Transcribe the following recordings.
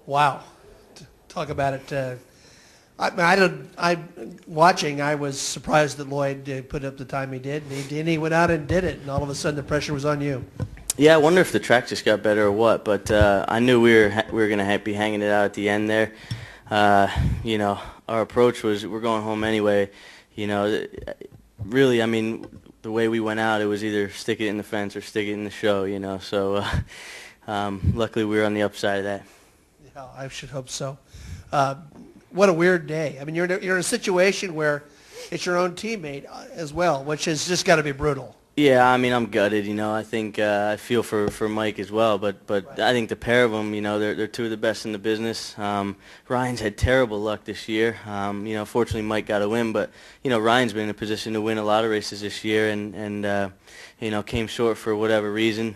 Wow. Talk about it. Watching, I was surprised that Lloyd put up the time he did. And he went out and did it, and all of a sudden the pressure was on you. Yeah, I wonder if the track just got better or what, but I knew we were going to be hanging it out at the end there. You know, our approach was we're going home anyway. You know, really, I mean, the way we went out, it was either stick it in the fence or stick it in the show, you know. So luckily we were on the upside of that. Yeah, I should hope so. What a weird day. I mean, you're in a situation where it's your own teammate as well, which has just got to be brutal. Yeah, I mean, I'm gutted, you know. I think I feel for Mike as well, but right. I think the pair of them, you know, they're two of the best in the business. Ryan's had terrible luck this year. You know, fortunately Mike got a win, but, you know, Ryan's been in a position to win a lot of races this year and you know, came short for whatever reason.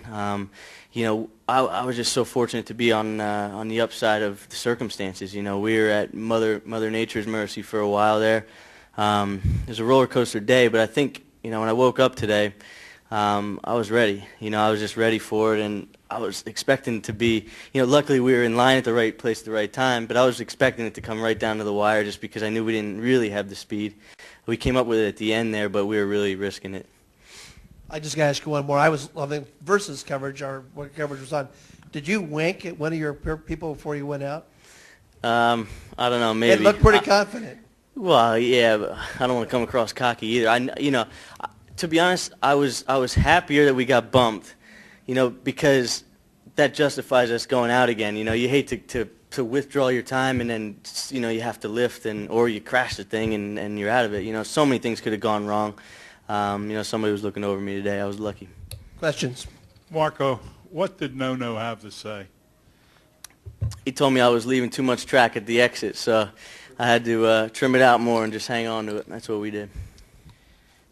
You know, I was just so fortunate to be on the upside of the circumstances. You know, we were at Mother Nature's mercy for a while there. It was a roller coaster day, but I think, you know, when I woke up today, I was ready. You know, I was just ready for it, and I was expecting to be, you know, luckily we were in line at the right place at the right time, but I was expecting it to come right down to the wire just because I knew we didn't really have the speed. We came up with it at the end there, but we were really risking it. I just got to ask you one more. I was on the Versus coverage, or what coverage was on. Did you wink at one of your people before you went out? I don't know, maybe. It looked pretty confident. Well, yeah, but I don't want to come across cocky either. You know, to be honest, I was happier that we got bumped, you know, because that justifies us going out again. You know, you hate to withdraw your time and then, you know, you have to lift or you crash the thing and you're out of it. You know, so many things could have gone wrong. You know, somebody was looking over me today. I was lucky. Questions? Marco, what did No have to say? He told me I was leaving too much track at the exit, so I had to trim it out more and just hang on to it. That's what we did.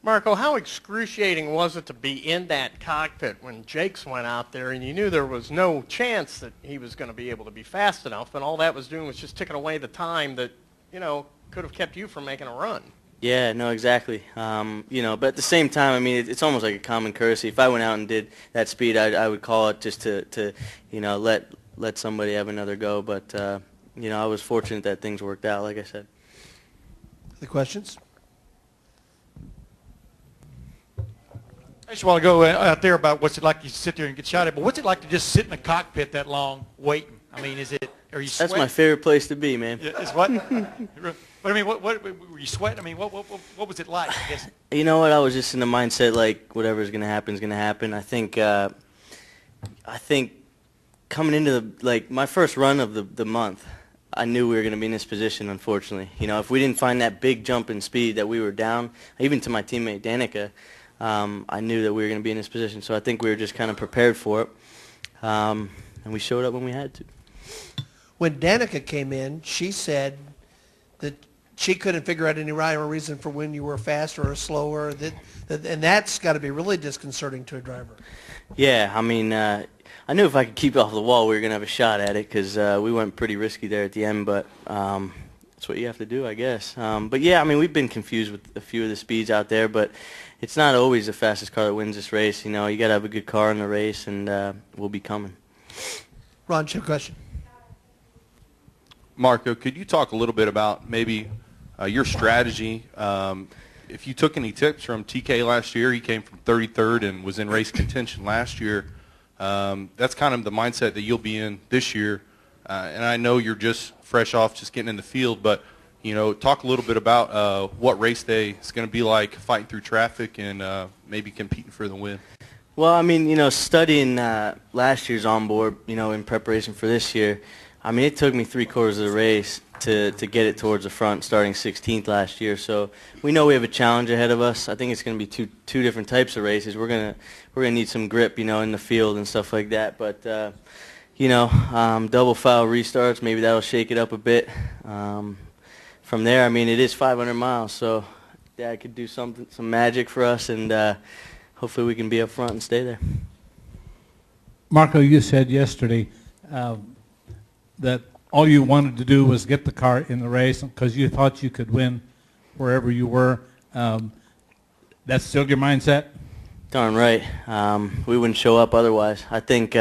Marco, how excruciating was it to be in that cockpit when Jakes went out there and you knew there was no chance that he was going to be able to be fast enough, and all that was doing was just ticking away the time that, you know, could have kept you from making a run? Yeah, no, exactly. You know, but at the same time, I mean, it's almost like a common courtesy. If I went out and did that speed, I would call it just to you know, let somebody have another go. But you know, I was fortunate that things worked out, like I said. Other questions? I just want to go out there about what's it like to sit there and get shot at, but what's it like to just sit in a cockpit that long waiting? I mean, are you sweating? That's my favorite place to be, man. Yeah, it's what? But I mean, what were you sweating? I mean, what was it like? I guess. You know what? I was just in the mindset like whatever's going to happen is going to happen. I think coming into my first run of the month, I knew we were going to be in this position, unfortunately. You know, if we didn't find that big jump in speed that we were down, even to my teammate Danica, I knew that we were going to be in this position. So I think we were just kind of prepared for it, and we showed up when we had to. When Danica came in, she said that she couldn't figure out any rhyme or reason for when you were faster or slower, and that's got to be really disconcerting to a driver. Yeah, I mean, I knew if I could keep it off the wall, we were going to have a shot at it because we went pretty risky there at the end, but that's what you have to do, I guess. But, yeah, I mean, we've been confused with a few of the speeds out there, but it's not always the fastest car that wins this race. You know, you got to have a good car in the race, and we'll be coming. Ron, your question. Marco, could you talk a little bit about maybe your strategy? If you took any tips from TK last year, he came from 33rd and was in race contention last year. That's kind of the mindset that you'll be in this year. And I know you're just fresh off just getting in the field, but, you know, talk a little bit about what race day is going to be like, fighting through traffic and maybe competing for the win. Well, I mean, you know, studying last year's onboard, you know, in preparation for this year, I mean, it took me 3/4 of the race to get it towards the front, starting 16th last year. So we know we have a challenge ahead of us. I think it's going to be two different types of races. We're gonna need some grip, you know, in the field and stuff like that. But you know, double file restarts, maybe that'll shake it up a bit. From there, I mean, it is 500 miles, so that could do some magic for us, and hopefully we can be up front and stay there. Marco, you said yesterday that all you wanted to do was get the car in the race because you thought you could win wherever you were. That's still your mindset? Darn right. We wouldn't show up otherwise. I think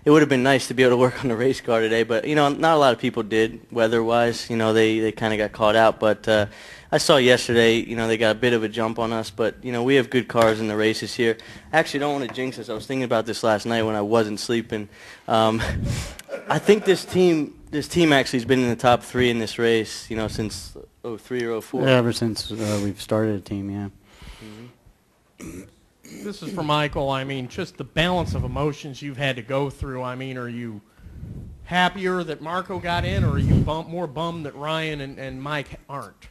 it would have been nice to be able to work on the race car today, but not a lot of people did weather-wise. They kind of got caught out, but I saw yesterday, they got a bit of a jump on us, but we have good cars in the races here. I actually don't want to jinx us. I was thinking about this last night when I wasn't sleeping. I think this team actually has been in the top 3 in this race, since 03 or 04. Yeah, ever since we've started a team, yeah. This is for Michael. I mean, just the balance of emotions you've had to go through. I mean, are you happier that Marco got in, or are you more bummed that Ryan and Mike aren't?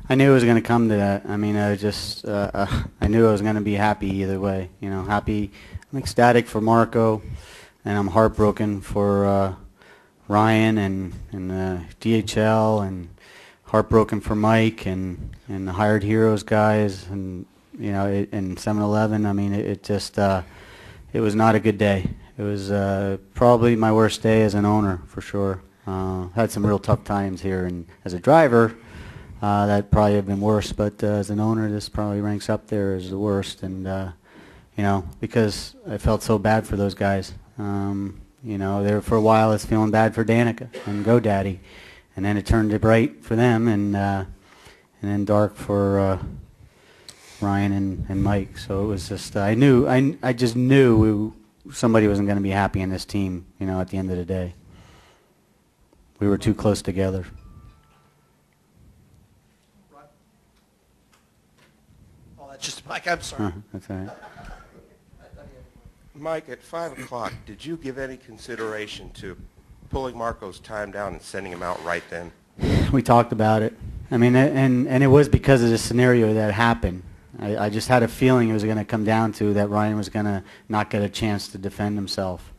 I knew it was going to come to that. I mean, I knew I was going to be happy either way. Happy. I'm ecstatic for Marco, and I'm heartbroken for Ryan and DHL, and heartbroken for Mike and the Hired Heroes guys, and in 7-Eleven. I mean, it was not a good day. It was probably my worst day as an owner, for sure. Had some real tough times here, and as a driver, that probably have been worse. But as an owner, this probably ranks up there as the worst. And because I felt so bad for those guys. There for a while, I was feeling bad for Danica and GoDaddy, and then it turned bright for them, and then dark for Ryan and Mike. So it was just I just knew somebody wasn't going to be happy in this team. At the end of the day, we were too close together. Oh, that's just Mike. I'm sorry. That's all right. Mike, at 5 o'clock, did you give any consideration to pulling Marco's time down and sending him out right then? We talked about it. I mean, and it was because of the scenario that happened. I just had a feeling it was going to come down to that Ryan was going to not get a chance to defend himself.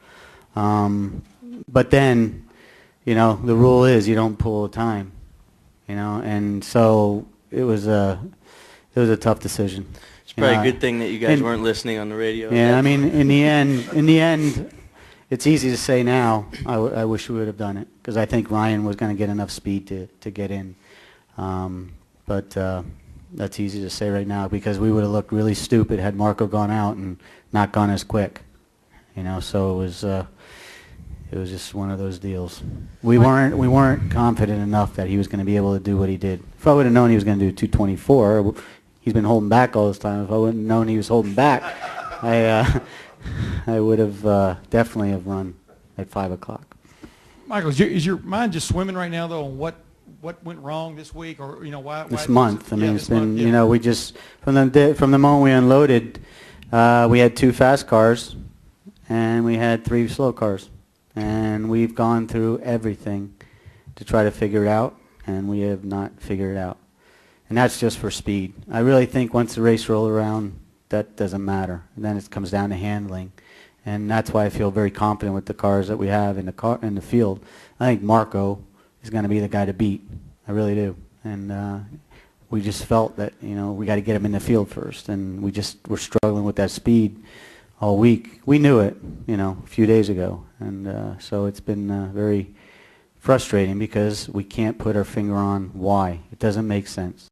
But then, the rule is you don't pull the time, and so it was a tough decision. It's probably a good thing that you guys weren't listening on the radio. Yeah, I mean, in the end, it's easy to say now. I wish we would have done it, because I think Ryan was going to get enough speed to get in. But that's easy to say right now, because we would have looked really stupid had Marco gone out and not gone as quick. So it was just one of those deals. We weren't confident enough that he was going to be able to do what he did. If I would have known he was going to do 224, he's been holding back all this time. If I wouldn't have known he was holding back, I would have definitely have run at 5 o'clock. Michael, is your mind just swimming right now, though, on what went wrong this week, or why? This month. I mean, it's been month, we just from the moment we unloaded, we had 2 fast cars, and we had 3 slow cars, and we've gone through everything to try to figure it out, and we have not figured it out. And that's just for speed. I really think once the race rolls around, that doesn't matter. And then it comes down to handling, and that's why I feel very confident with the cars that we have in the field. I think Marco is going to be the guy to beat. I really do. And we just felt that we got to get him in the field first, and we just were struggling with that speed all week. We knew it, a few days ago, and so it's been very frustrating, because we can't put our finger on why. It doesn't make sense.